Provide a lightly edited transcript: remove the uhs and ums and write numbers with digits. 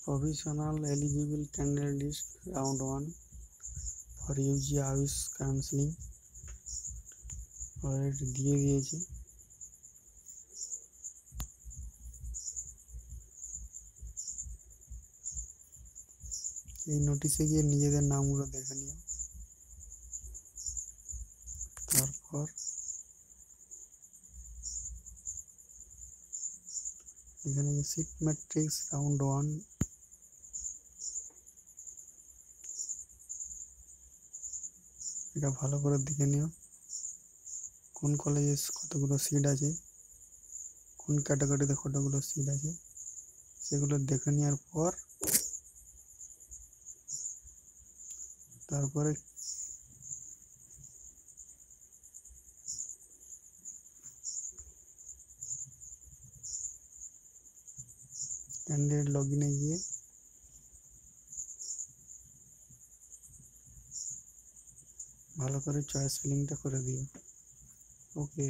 Provisional eligible candidate list round 1 for UG Avis counseling already দিয়ে দিয়েছে। এই নোটিশে গিয়ে নিজেদের নামগুলো দেখে নিও। তারপর এখানে সিট ম্যাট্রিক্স রাউন্ড 1 এটা ভালো করে দেখে নিও, কোন কলেজে কতগুলো সিট আছে, কোন ক্যাটাগরিতে কতগুলো সিট আছে, সেগুলো দেখে নেওয়ার পর তারপরে ক্যান্ডিডেট লগইনে গিয়ে ভালো করে চয়েস ফিলিংটা করে দিও। ওকে।